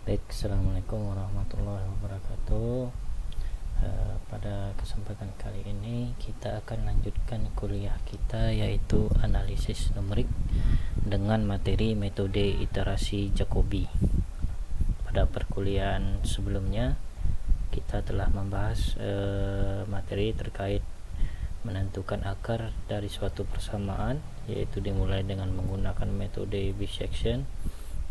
Baik, assalamualaikum warahmatullahi wabarakatuh. Pada kesempatan kali ini kita akan lanjutkan kuliah kita, yaitu analisis numerik dengan materi metode iterasi Jacobi. Pada perkuliahan sebelumnya kita telah membahas materi terkait menentukan akar dari suatu persamaan, yaitu dimulai dengan menggunakan metode bisection,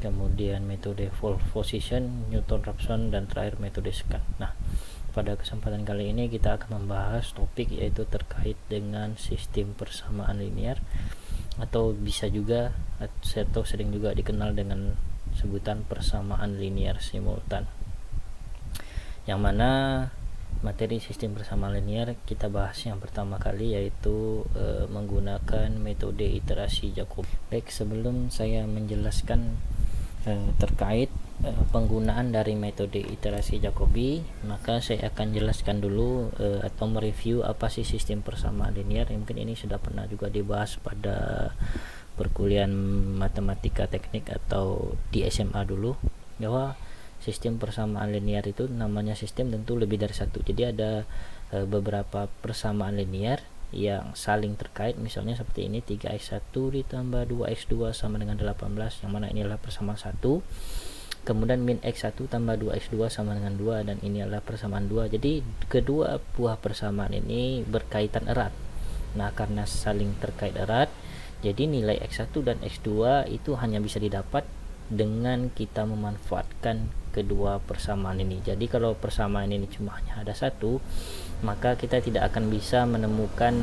kemudian metode fold position, Newton-Raphson, dan terakhir metode scan. Nah, pada kesempatan kali ini kita akan membahas topik yaitu terkait dengan sistem persamaan linear, atau bisa juga atau sering juga dikenal dengan sebutan persamaan linear simultan, yang mana materi sistem persamaan linear kita bahas yang pertama kali yaitu menggunakan metode iterasi Jacobi. Baik, sebelum saya menjelaskan terkait penggunaan dari metode iterasi Jacobi, maka saya akan jelaskan dulu atau mereview apa sih sistem persamaan linear. Mungkin ini sudah pernah juga dibahas pada perkuliahan matematika teknik atau di SMA dulu, bahwa sistem persamaan linear itu namanya sistem tentu lebih dari satu. Jadi ada beberapa persamaan linear yang saling terkait, misalnya seperti ini, 3x1 ditambah 2x2 sama dengan 18, yang mana ini adalah persamaan 1. Kemudian min x1 tambah 2x2 sama dengan 2, dan ini adalah persamaan 2. Jadi kedua buah persamaan ini berkaitan erat. Nah, karena saling terkait erat, jadi nilai x1 dan x2 itu hanya bisa didapat dengan kita memanfaatkan kedua persamaan ini. Jadi kalau persamaan ini cuma hanya ada satu, maka kita tidak akan bisa menemukan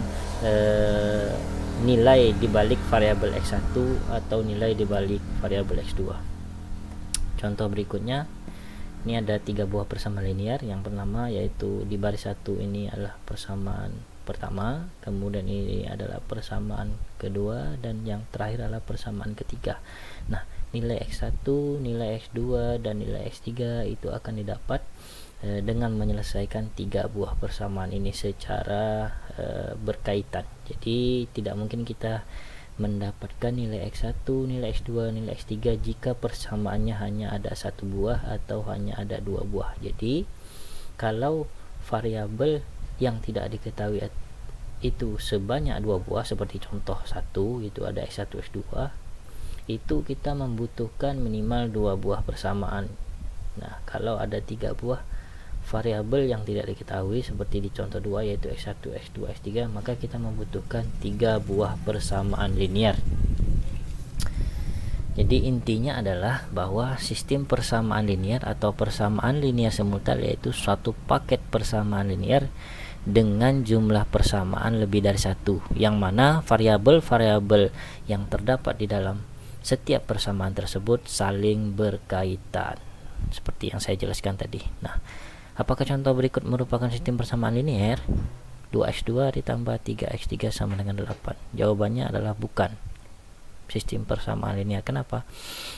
nilai dibalik variabel x1 atau nilai dibalik variabel x2. Contoh berikutnya, ini ada 3 buah persamaan linear. Yang pertama yaitu di baris 1 ini adalah persamaan pertama, kemudian ini adalah persamaan kedua, dan yang terakhir adalah persamaan ketiga. Nah, nilai x1, nilai x2, dan nilai x3 itu akan didapat dengan menyelesaikan 3 buah persamaan ini secara berkaitan. Jadi tidak mungkin kita mendapatkan nilai x1, nilai x2, nilai x3 jika persamaannya hanya ada 1 buah atau hanya ada 2 buah. Jadi kalau variabel yang tidak diketahui itu sebanyak 2 buah, seperti contoh 1 itu ada x1, x2, itu kita membutuhkan minimal 2 buah persamaan. Nah, kalau ada 3 buah variabel yang tidak diketahui seperti di contoh 2 yaitu x1, x2, x3, maka kita membutuhkan 3 buah persamaan linear. Jadi intinya adalah bahwa sistem persamaan linear atau persamaan linear simultan yaitu suatu paket persamaan linear dengan jumlah persamaan lebih dari satu, yang mana variabel-variabel yang terdapat di dalam setiap persamaan tersebut saling berkaitan, seperti yang saya jelaskan tadi. Nah, apakah contoh berikut merupakan sistem persamaan linear? 2x2 ditambah 3x3 sama dengan 8. Jawabannya adalah bukan sistem persamaan linear. Kenapa?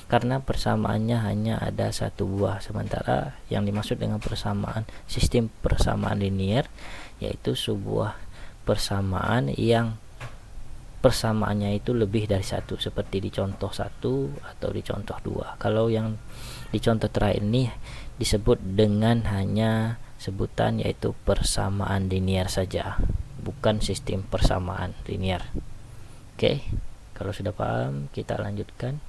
Karena persamaannya hanya ada 1 buah, sementara yang dimaksud dengan persamaan sistem persamaan linear yaitu sebuah persamaan yang persamaannya itu lebih dari 1, seperti di contoh 1 atau di contoh 2. Kalau yang di contoh terakhir ini disebut dengan hanya sebutan yaitu persamaan linear saja, bukan sistem persamaan linear. Oke, kalau sudah paham, kita lanjutkan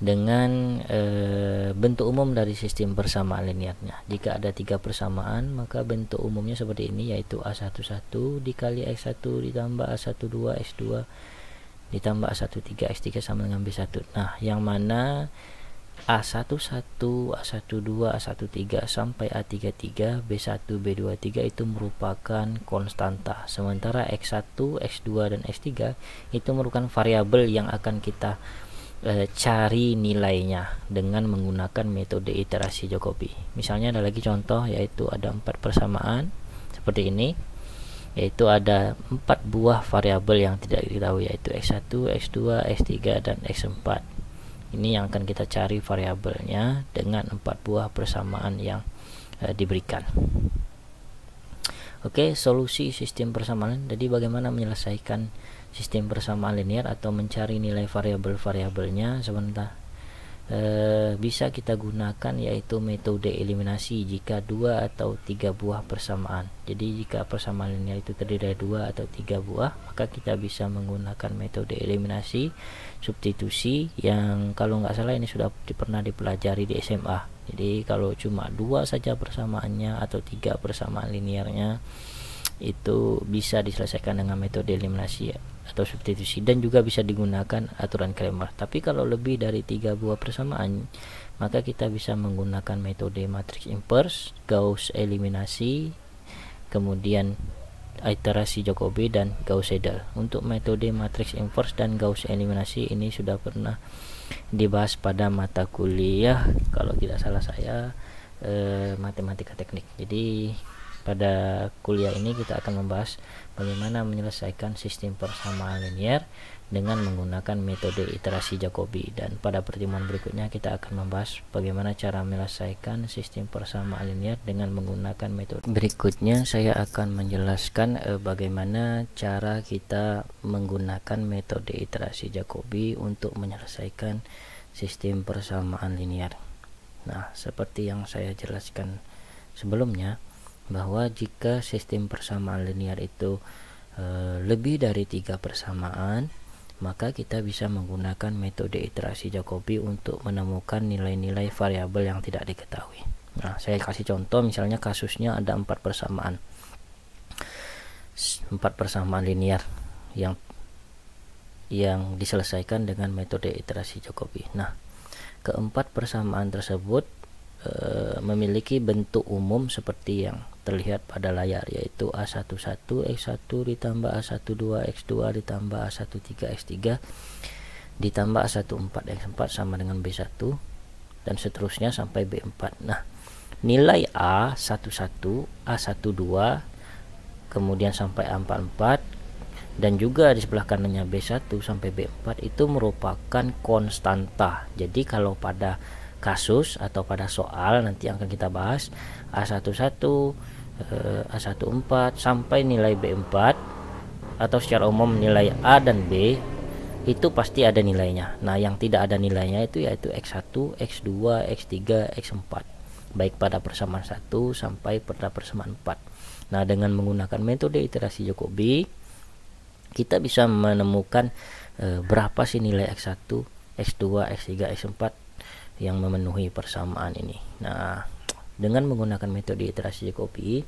dengan bentuk umum dari sistem persamaan linearnya. Jika ada 3 persamaan, maka bentuk umumnya seperti ini, yaitu A11 dikali X1 ditambah A12 X2 ditambah A13 X3 sama dengan B1. Nah, yang mana A11, A12, A13 sampai A33, B1, B23 itu merupakan konstanta, sementara X1, X2, dan X3 itu merupakan variabel yang akan kita cari nilainya dengan menggunakan metode iterasi Jacobi. Misalnya ada lagi contoh, yaitu ada 4 persamaan seperti ini, yaitu ada 4 buah variabel yang tidak diketahui, yaitu x1, x2, x3, dan x4. Ini yang akan kita cari variabelnya dengan 4 buah persamaan yang diberikan. Oke, solusi sistem persamaan. Jadi bagaimana menyelesaikan sistem persamaan linear atau mencari nilai variabel-variabelnya? bisa kita gunakan, yaitu metode eliminasi jika 2 atau 3 buah persamaan. Jadi jika persamaan linear itu terdiri dari 2 atau 3 buah, maka kita bisa menggunakan metode eliminasi substitusi, yang kalau nggak salah ini sudah pernah dipelajari di SMA. Jadi kalau cuma 2 saja persamaannya atau 3 persamaan linearnya, itu bisa diselesaikan dengan metode eliminasi atau substitusi, dan juga bisa digunakan aturan Cramer. Tapi kalau lebih dari 3 buah persamaan, maka kita bisa menggunakan metode matriks inverse, Gauss eliminasi, kemudian iterasi Jacobi dan Gauss-Seidel. Untuk metode matriks inverse dan Gauss eliminasi ini sudah pernah dibahas pada mata kuliah, kalau tidak salah saya, matematika teknik. Jadi pada kuliah ini kita akan membahas bagaimana menyelesaikan sistem persamaan linear dengan menggunakan metode iterasi Jacobi, dan pada pertemuan berikutnya kita akan membahas bagaimana cara menyelesaikan sistem persamaan linear dengan menggunakan metode. Berikutnya saya akan menjelaskan bagaimana cara kita menggunakan metode iterasi Jacobi untuk menyelesaikan sistem persamaan linear. Nah, seperti yang saya jelaskan sebelumnya, bahwa jika sistem persamaan linear itu lebih dari 3 persamaan, maka kita bisa menggunakan metode iterasi Jacobi untuk menemukan nilai-nilai variabel yang tidak diketahui. Nah, saya kasih contoh, misalnya kasusnya ada 4 persamaan linear yang diselesaikan dengan metode iterasi Jacobi. Nah, keempat persamaan tersebut memiliki bentuk umum seperti yang terlihat pada layar, yaitu A11 X1 ditambah A12 X2 ditambah A13 X3 ditambah A14 X4 sama dengan B1, dan seterusnya sampai B4. Nah, nilai A11, A12, kemudian sampai A44, dan juga di sebelah kanannya B1 sampai B4 itu merupakan konstanta. Jadi kalau pada kasus atau pada soal nanti akan kita bahas, A11, A14 sampai nilai B4, atau secara umum nilai A dan B itu pasti ada nilainya. Nah, yang tidak ada nilainya itu yaitu X1, X2, X3, X4, baik pada persamaan 1 sampai pada persamaan 4. Nah, dengan menggunakan metode iterasi Jacobi, kita bisa menemukan berapa sih nilai X1, X2, X3, X4 yang memenuhi persamaan ini. Nah, dengan menggunakan metode iterasi Jacobi,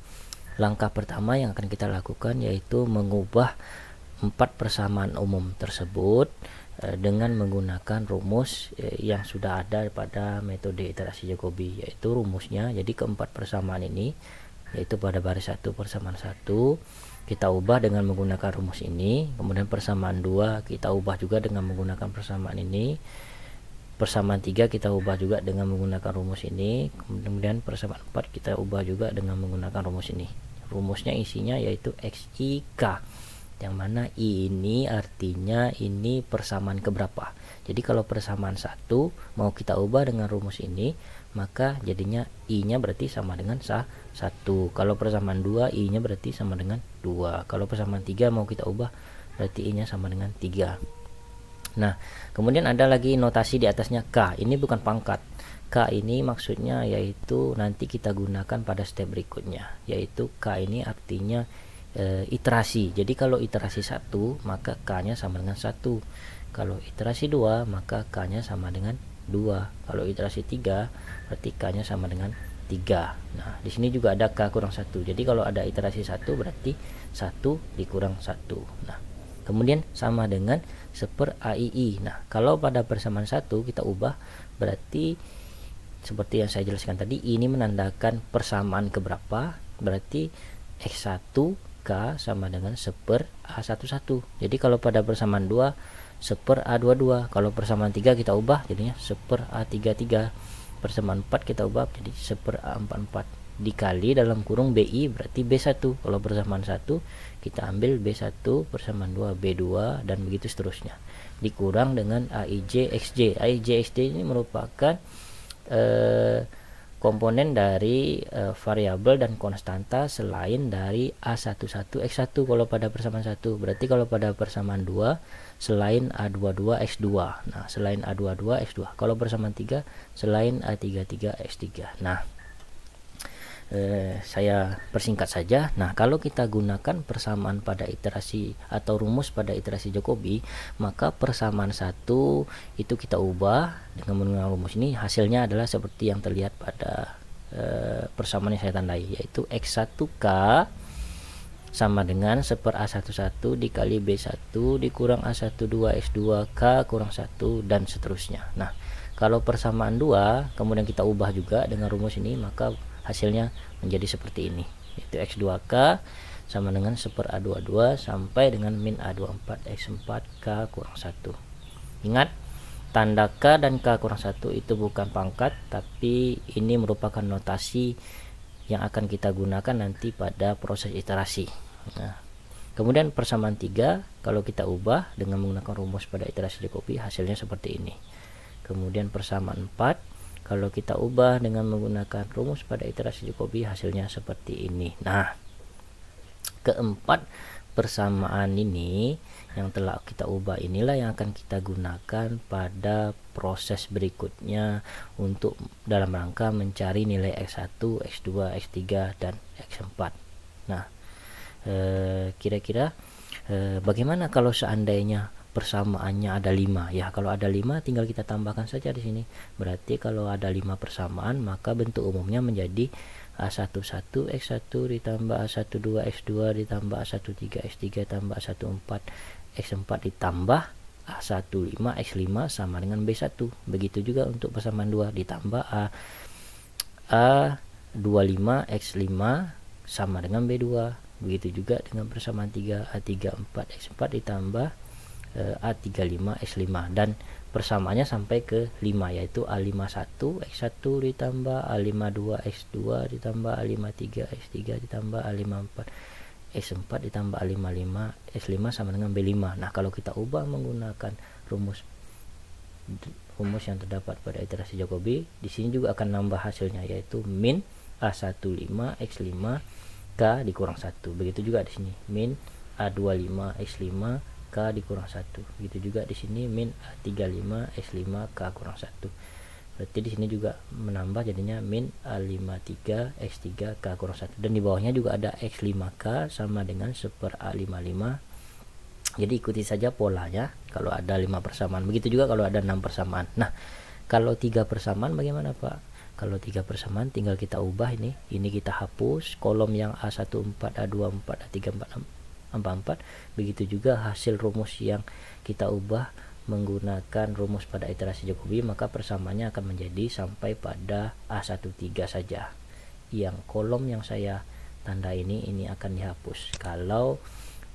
langkah pertama yang akan kita lakukan yaitu mengubah 4 persamaan umum tersebut dengan menggunakan rumus yang sudah ada pada metode iterasi Jacobi, yaitu rumusnya. Jadi keempat persamaan ini, yaitu pada baris 1 persamaan 1 kita ubah dengan menggunakan rumus ini, kemudian persamaan 2 kita ubah juga dengan menggunakan persamaan ini, persamaan 3 kita ubah juga dengan menggunakan rumus ini, kemudian persamaan 4 kita ubah juga dengan menggunakan rumus ini. Rumusnya isinya yaitu XIK, yang mana I ini artinya ini persamaan keberapa. Jadi kalau persamaan 1 mau kita ubah dengan rumus ini, maka jadinya I nya berarti sama dengan 1. Kalau persamaan 2, I nya berarti sama dengan 2. Kalau persamaan 3 mau kita ubah, berarti I nya sama dengan 3. Nah, kemudian ada lagi notasi di atasnya K. Ini bukan pangkat. K ini maksudnya yaitu nanti kita gunakan pada step berikutnya, yaitu K ini artinya iterasi. Jadi kalau iterasi 1 maka K nya sama dengan 1. Kalau iterasi 2 maka K nya sama dengan 2. Kalau iterasi 3 berarti K nya sama dengan 3. Nah, di sini juga ada K kurang 1. Jadi kalau ada iterasi 1 berarti 1 dikurang 1. Nah, kemudian sama dengan 1/AII. Nah, kalau pada persamaan 1 kita ubah, berarti seperti yang saya jelaskan tadi, ini menandakan persamaan keberapa, berarti X1K sama dengan 1/A11. Jadi kalau pada persamaan 2 1/A22. Kalau persamaan 3 kita ubah jadinya 1/A33. Persamaan 4 kita ubah jadi 1/A44 dikali dalam kurung BI berarti B1. Kalau persamaan 1 kita ambil B1, persamaan 2 B2, dan begitu seterusnya, dikurang dengan AIJ XJ. AIJ XJ ini merupakan komponen dari variabel dan konstanta selain dari A11 X1 kalau pada persamaan 1. Berarti kalau pada persamaan 2 selain A22 X2. Nah, selain A22 X2. Kalau persamaan 3 selain A33 X3. Nah, saya persingkat saja. Nah, kalau kita gunakan persamaan pada iterasi atau rumus pada iterasi Jacobi, maka persamaan 1 itu kita ubah dengan menggunakan rumus ini, hasilnya adalah seperti yang terlihat pada persamaan yang saya tandai, yaitu X1K sama dengan 1/A11 dikali B1 dikurang A12 X2K kurang 1 dan seterusnya. Nah, kalau persamaan 2 kemudian kita ubah juga dengan rumus ini, maka hasilnya menjadi seperti ini, yaitu X2K sama dengan 1/A22 sampai dengan min A24 X4K kurang 1. Ingat, tanda K dan K kurang 1 itu bukan pangkat, tapi ini merupakan notasi yang akan kita gunakan nanti pada proses iterasi. Nah, kemudian persamaan 3 kalau kita ubah dengan menggunakan rumus pada iterasi Jacobi, hasilnya seperti ini. Kemudian persamaan 4 kalau kita ubah dengan menggunakan rumus pada iterasi Jacobi, hasilnya seperti ini. Nah, keempat persamaan ini yang telah kita ubah inilah yang akan kita gunakan pada proses berikutnya untuk dalam rangka mencari nilai X1, X2, X3, dan X4. Nah, kira-kira bagaimana kalau seandainya persamaannya ada 5? Ya, kalau ada 5 tinggal kita tambahkan saja di sini. Berarti kalau ada 5 persamaan, maka bentuk umumnya menjadi A11 X1 ditambah A12 X2 ditambah A13 X3 tambah A14 X4 ditambah A15 X5 sama dengan B1. Begitu juga untuk persamaan 2 ditambah A25 X5 sama dengan B2. Begitu juga dengan persamaan 3 A34 X4 ditambah A35 X5, dan persamaannya sampai ke 5, yaitu A51 X1 ditambah A52 X2 ditambah A53 X3 ditambah A54 X4 ditambah A55 X5 sama dengan B5. Nah, kalau kita ubah menggunakan rumus yang terdapat pada iterasi Jacobi, di sini juga akan nambah hasilnya, yaitu min A15 X5 K dikurang 1. Begitu juga di sini min A25 X5 K dikurang 1. Begitu juga di sini min A35 X5 K kurang 1. Berarti di sini juga menambah jadinya min A53 X3 K kurang 1. Dan di bawahnya juga ada X5K sama dengan 1/A55. Jadi ikuti saja polanya kalau ada 5 persamaan. Begitu juga kalau ada 6 persamaan. Nah, kalau 3 persamaan bagaimana, Pak? Kalau 3 persamaan tinggal kita ubah ini kita hapus kolom yang A14, A24, A34, A44. Begitu juga hasil rumus yang kita ubah menggunakan rumus pada iterasi Jacobi, maka persamaannya akan menjadi sampai pada A13 saja. Yang kolom yang saya tanda ini akan dihapus kalau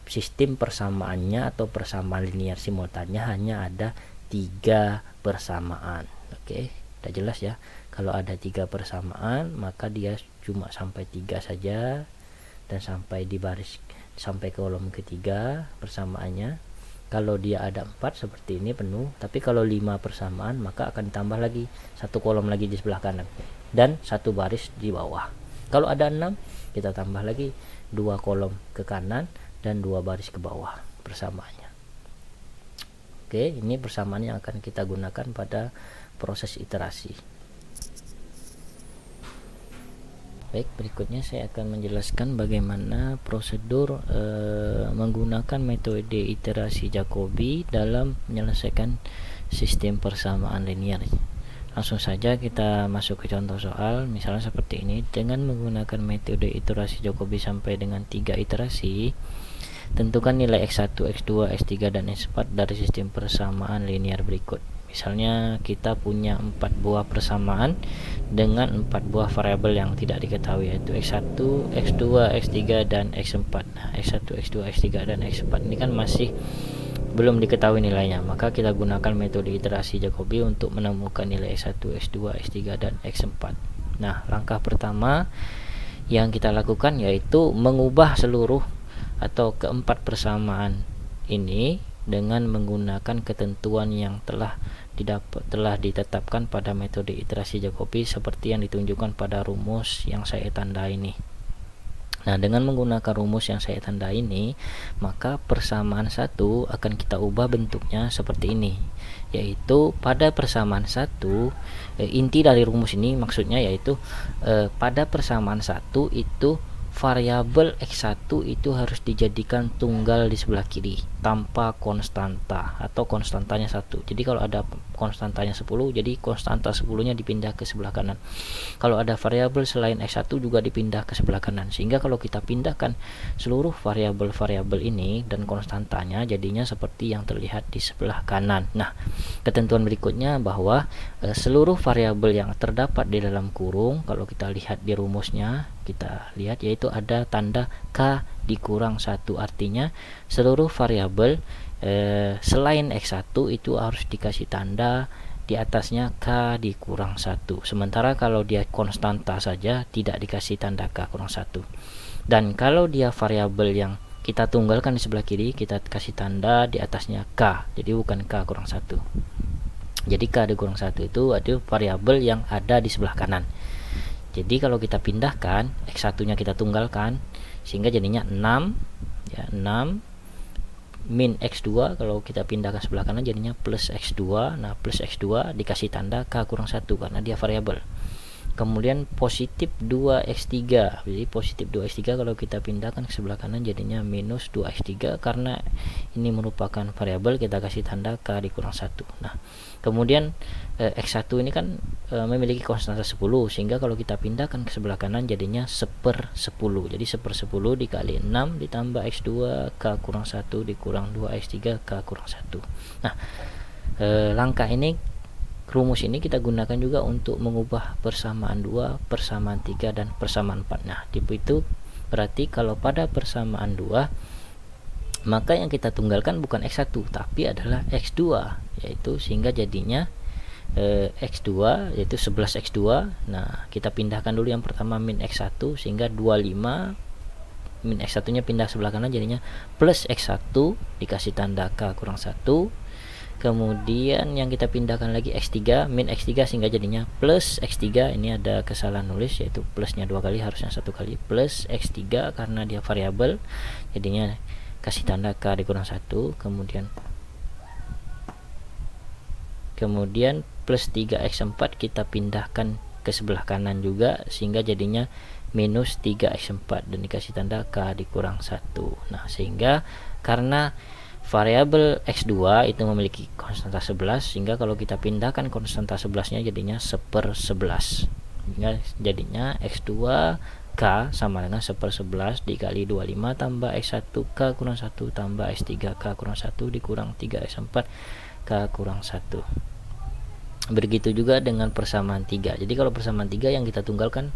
sistem persamaannya atau persamaan linear simultannya hanya ada 3 persamaan. Oke, udah jelas ya. Kalau ada 3 persamaan, maka dia cuma sampai 3 saja dan sampai di baris sampai kolom ketiga persamaannya. Kalau dia ada 4 seperti ini penuh, tapi kalau 5 persamaan maka akan ditambah lagi 1 kolom lagi di sebelah kanan dan 1 baris di bawah. Kalau ada 6 kita tambah lagi 2 kolom ke kanan dan 2 baris ke bawah persamaannya. Oke, ini persamaan yang akan kita gunakan pada proses iterasi. Baik, berikutnya saya akan menjelaskan bagaimana prosedur menggunakan metode iterasi Jacobi dalam menyelesaikan sistem persamaan linear. Langsung saja kita masuk ke contoh soal, misalnya seperti ini. Dengan menggunakan metode iterasi Jacobi sampai dengan 3 iterasi, tentukan nilai X1, X2, X3, dan X4 dari sistem persamaan linear berikut. Misalnya kita punya 4 buah persamaan dengan 4 buah variabel yang tidak diketahui, yaitu X1, X2, X3, dan X4. Nah, X1, X2, X3, dan X4 ini kan masih belum diketahui nilainya, maka kita gunakan metode iterasi Jacobi untuk menemukan nilai X1, X2, X3, dan X4. Nah, langkah pertama yang kita lakukan yaitu mengubah seluruh atau keempat persamaan ini dengan menggunakan ketentuan yang telah telah ditetapkan pada metode iterasi Jacobi seperti yang ditunjukkan pada rumus yang saya tandai ini. Nah, dengan menggunakan rumus yang saya tanda ini, maka persamaan 1 akan kita ubah bentuknya seperti ini, yaitu pada persamaan 1, inti dari rumus ini maksudnya yaitu pada persamaan 1 itu variabel X1 itu harus dijadikan tunggal di sebelah kiri tanpa konstanta atau konstantanya 1. Jadi kalau ada konstantanya 10, jadi konstanta 10-nya dipindah ke sebelah kanan. Kalau ada variabel selain X1 juga dipindah ke sebelah kanan, sehingga kalau kita pindahkan seluruh variabel-variabel ini dan konstantanya jadinya seperti yang terlihat di sebelah kanan. Nah, ketentuan berikutnya bahwa seluruh variabel yang terdapat di dalam kurung, kalau kita lihat di rumusnya, kita lihat yaitu ada tanda K dikurang 1, artinya seluruh variabel selain X1 itu harus dikasih tanda di atasnya K dikurang 1. Sementara kalau dia konstanta saja tidak dikasih tanda K kurang 1. Dan kalau dia variabel yang kita tunggalkan di sebelah kiri, kita kasih tanda di atasnya K, jadi bukan K kurang 1. Jadi K dikurang 1 itu ada variabel yang ada di sebelah kanan. Jadi kalau kita pindahkan X1 nya kita tunggalkan, sehingga jadinya 6 ya, 6 min X2, kalau kita pindahkan sebelah kanan jadinya plus X2. Nah, plus X2 dikasih tanda K kurang 1 karena dia variabel. Kemudian positif 2x3, jadi positif 2x3 kalau kita pindahkan ke sebelah kanan jadinya minus 2x3 karena ini merupakan variabel, kita kasih tanda K dikurang 1. Nah, kemudian X1 ini kan memiliki konstanta 10, sehingga kalau kita pindahkan ke sebelah kanan jadinya 1/10. Jadi 1/10 dikali 6 ditambah X2 K kurang 1 dikurang 2x3 K kurang 1. Nah, langkah ini, rumus ini kita gunakan juga untuk mengubah persamaan 2, persamaan 3, dan persamaan 4. Nah, tipe itu berarti kalau pada persamaan 2 maka yang kita tunggalkan bukan X1 tapi adalah X2, yaitu sehingga jadinya X2 yaitu 11x2. Nah, kita pindahkan dulu yang pertama min X1 sehingga 25, min X1 nya pindah sebelah kanan jadinya plus X1 dikasih tanda K kurang 1. Kemudian yang kita pindahkan lagi X3, min X3 sehingga jadinya plus X3. Ini ada kesalahan nulis, yaitu plusnya 2 kali, harusnya 1 kali, plus X3 karena dia variabel jadinya kasih tanda K dikurang 1. Kemudian plus 3x4 kita pindahkan ke sebelah kanan juga sehingga jadinya minus 3x4 dan dikasih tanda K dikurang 1. Nah, sehingga karena variabel X2 itu memiliki konstanta 11, sehingga kalau kita pindahkan konstanta 11 nya jadinya 1/11, jadinya X2 K sama dengan 1/11 dikali 25 tambah X1 K kurang 1 tambah X3 K kurang 1 dikurang 3x4 K kurang 1. Begitu juga dengan persamaan 3. Jadi kalau persamaan 3 yang kita tunggalkan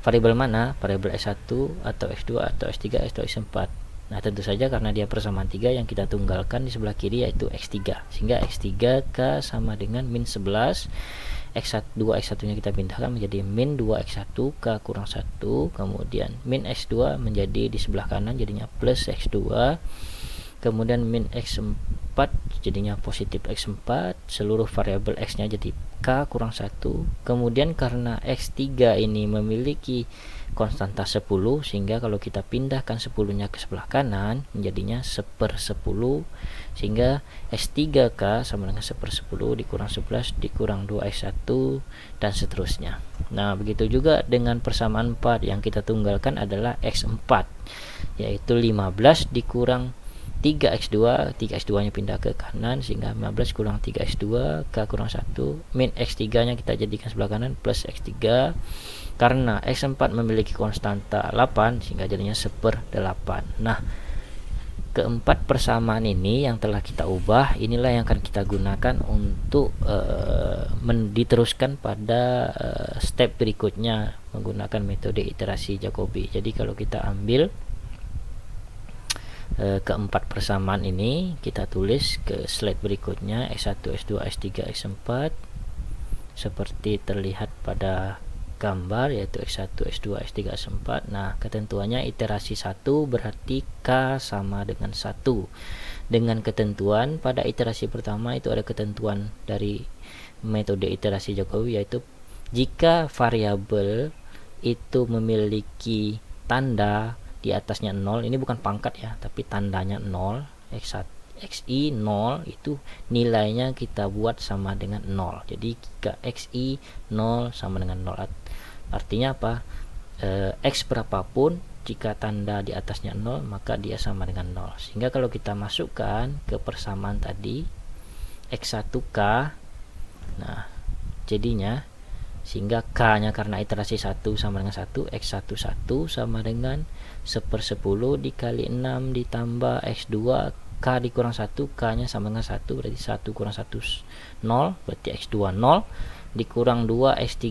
variabel mana? Variabel X1 atau X2 atau X3 atau X4. Nah, tentu saja karena dia persamaan 3 yang kita tunggalkan di sebelah kiri yaitu X3, sehingga X3 K sama dengan min 11. X2 X1 nya kita pindahkan menjadi min 2x1 K kurang 1. Kemudian min X2 menjadi di sebelah kanan jadinya plus X2. Kemudian min X4 jadinya positif X4. Seluruh variabel X nya jadi K kurang 1. Kemudian karena X3 ini memiliki konstanta 10, sehingga kalau kita pindahkan 10 nya ke sebelah kanan menjadinya 1/10, sehingga X3K sama dengan 1/10 dikurang 11 dikurang 2x1 dan seterusnya. Nah, begitu juga dengan persamaan 4 yang kita tunggalkan adalah X4, yaitu 15 dikurang 3x2, 3x2 nya pindah ke kanan sehingga 15 kurang 3x2 K kurang 1, min X3 nya kita jadikan sebelah kanan plus X3. Karena X4 memiliki konstanta 8 sehingga jadinya 1/8. Nah, keempat persamaan ini yang telah kita ubah, inilah yang akan kita gunakan untuk diteruskan pada step berikutnya menggunakan metode iterasi Jacobi. Jadi kalau kita ambil keempat persamaan ini, kita tulis ke slide berikutnya X1, X2, X3, X4 seperti terlihat pada gambar, yaitu X1, X2, X3, X4. Nah, ketentuannya iterasi 1 berarti K sama dengan 1. Dengan ketentuan pada iterasi pertama itu ada ketentuan dari metode iterasi Jacobi, yaitu jika variabel itu memiliki tanda di atasnya 0, ini bukan pangkat ya, tapi tandanya 0, X1 xi 0 itu nilainya kita buat sama dengan 0. Jadi jika xi 0 sama dengan 0, artinya apa? X berapapun jika tanda di atasnya 0 maka dia sama dengan 0. Sehingga kalau kita masukkan ke persamaan tadi x1k, nah jadinya sehingga k nya karena iterasi 1 sama dengan 1, x11 sama dengan 1/10 dikali 6 ditambah x2 K dikurang 1, K nya sama dengan 1, berarti 1 kurang 1 0, berarti X2 0, dikurang 2 X3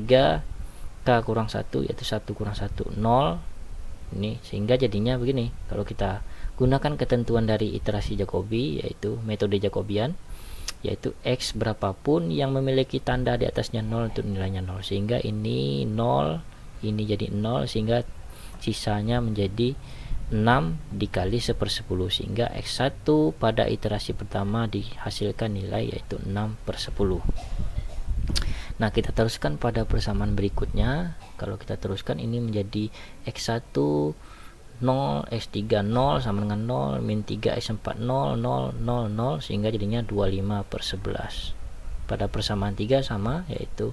K kurang 1, yaitu 1 kurang 1 0. Ini sehingga jadinya begini, kalau kita gunakan ketentuan dari iterasi Jacobi, yaitu metode Jacobian, yaitu X berapapun yang memiliki tanda di atasnya 0 itu nilainya 0, sehingga ini 0, ini jadi 0, sehingga sisanya menjadi 6 dikali 1/10, sehingga X1 pada iterasi pertama dihasilkan nilai yaitu 6/10. Nah, kita teruskan pada persamaan berikutnya. Kalau kita teruskan ini menjadi X1 0, X3 0 sama dengan 0, min 3 X4 0, 0, 0, 0, sehingga jadinya 25/11. Pada persamaan 3 sama, yaitu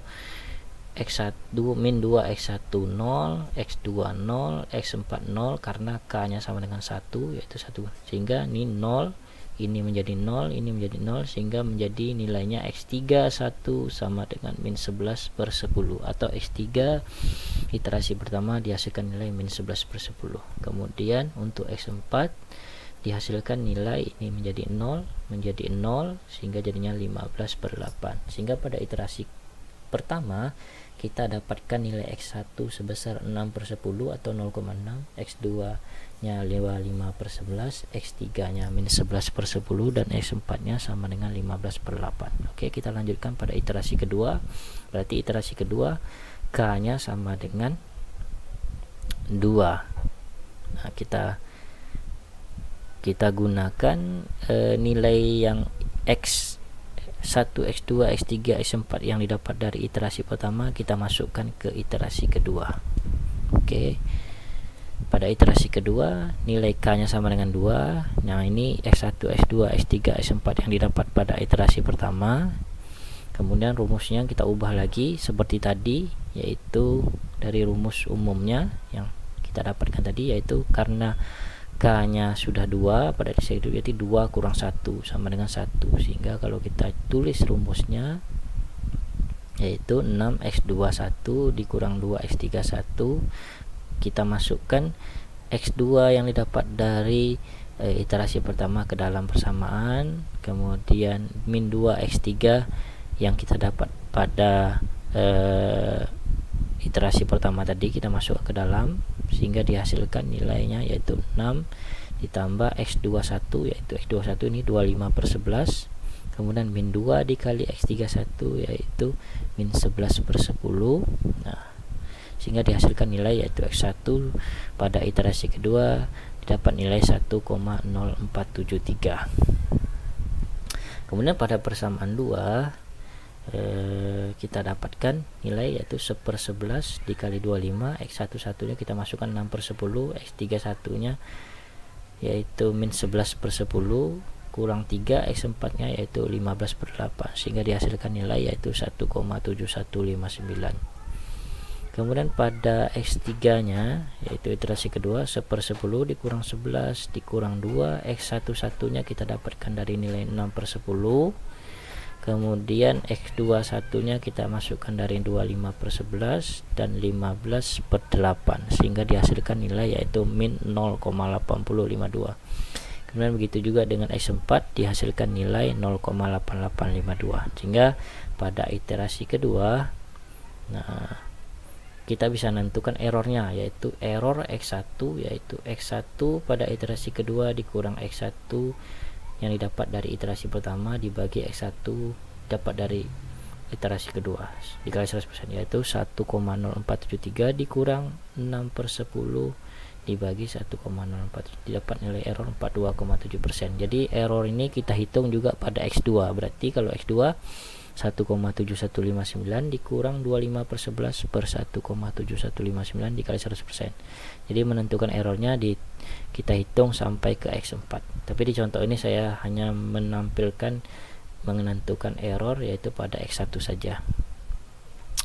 X1 min 2 X1 0, X2 0, X4 0, karena K nya sama dengan 1, yaitu 1, sehingga ini 0, ini menjadi 0, ini menjadi 0, sehingga menjadi nilainya X3 1 sama dengan min 11/10, atau X3 iterasi pertama dihasilkan nilai min 11/10. Kemudian untuk X4 dihasilkan nilai ini menjadi 0, sehingga jadinya 15/8, sehingga pada iterasi pertama kita dapatkan nilai X1 sebesar 6/10 atau 0,6, X2 nya 5/11, X3 nya min 11/10, dan X4 nya sama dengan 15/8. Oke, kita lanjutkan pada iterasi kedua. Berarti iterasi kedua K nya sama dengan 2. Nah, kita gunakan nilai yang X1, X2, X3, X4 yang didapat dari iterasi pertama kita masukkan ke iterasi kedua. Oke. Pada iterasi kedua nilai K nya sama dengan 2. Nah, ini X1, X2, X3, X4 yang didapat pada iterasi pertama. Kemudian rumusnya kita ubah lagi seperti tadi, yaitu dari rumus umumnya yang kita dapatkan tadi, yaitu karena K nya sudah 2 pada iterasi kedua, berarti 2 kurang 1 sama dengan 1, sehingga kalau kita tulis rumusnya yaitu 6x21 dikurang 2x31, kita masukkan X2 yang didapat dari iterasi pertama ke dalam persamaan, kemudian min 2 X3 yang kita dapat pada iterasi pertama tadi kita masuk ke dalam, sehingga dihasilkan nilainya yaitu 6 ditambah X21, yaitu X21 ini 25/11, kemudian min 2 dikali X31 yaitu min 11/10. Nah, sehingga dihasilkan nilai yaitu X1 pada iterasi kedua didapat nilai 1,0473. Kemudian pada persamaan 2 kita dapatkan nilai yaitu 1/11 dikali 25, X11 nya kita masukkan 6/10, X31 nya yaitu min 11/10 kurang 3, X4 nya yaitu 15/8, sehingga dihasilkan nilai yaitu 1,7159. Kemudian pada X3 nya yaitu iterasi kedua 1/10 dikurang 11 dikurang 2, X11 nya kita dapatkan dari nilai 6/10, kemudian X21 nya kita masukkan dari 25/11 dan 15/8, sehingga dihasilkan nilai yaitu min 0,8052. Kemudian begitu juga dengan X4 dihasilkan nilai 0,8852, sehingga pada iterasi kedua kita bisa menentukan errornya, yaitu error X1, yaitu X1 pada iterasi kedua dikurang X1 yang didapat dari iterasi pertama dibagi X1 dapat dari iterasi kedua dikali 100%, yaitu 1,0473 dikurang 6/10 dibagi 1,04 didapat nilai error 42,7%. Jadi error ini kita hitung juga pada X2. Berarti kalau X2 1,7159 dikurang 25/11 per 1,7159 dikali 100%. Jadi menentukan errornya kita hitung sampai ke X4. Tapi di contoh ini saya hanya menentukan error yaitu pada X1 saja.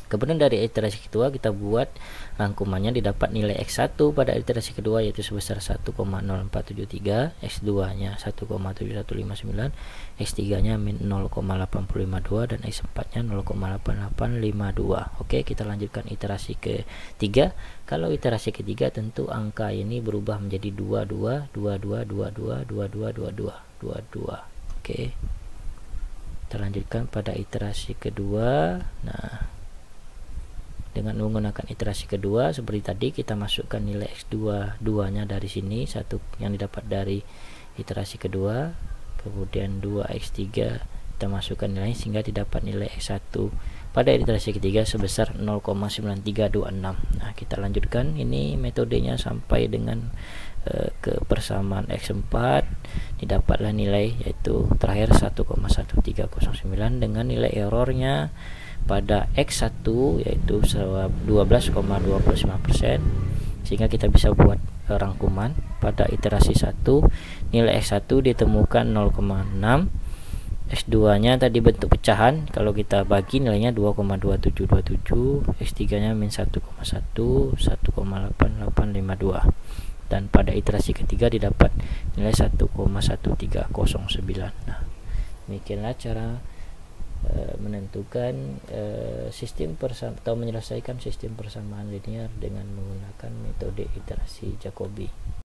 Kemudian dari iterasi kedua kita buat rangkumannya, didapat nilai X1 pada iterasi kedua yaitu sebesar 1,0473, X2 nya 1,7159, X3 nya min 0,852 dan X4 nya 0,8852. Oke, kita lanjutkan iterasi ketiga. Kalau iterasi ketiga tentu angka ini berubah menjadi 22 22 22 22 22 22. Oke, kita lanjutkan pada iterasi kedua. Nah, dengan menggunakan iterasi kedua seperti tadi, kita masukkan nilai X2 2-nya dari sini, satu yang didapat dari iterasi kedua, kemudian 2X3 kita masukkan nilai sehingga didapat nilai X1 pada iterasi ketiga sebesar 0,9326. Nah, kita lanjutkan ini metodenya sampai dengan ke persamaan X4, didapatlah nilai yaitu terakhir 1,1309 dengan nilai errornya pada X1 yaitu 12,25%, sehingga kita bisa buat rangkuman pada iterasi 1 nilai X1 ditemukan 0,6, X2 nya tadi bentuk pecahan, kalau kita bagi nilainya 2,2727, X3 nya min 1,1 1,8852, dan pada iterasi ketiga didapat nilai 1,1309. Nah, demikianlah cara menentukan sistem atau menyelesaikan sistem persamaan linear dengan menggunakan metode iterasi Jacobi.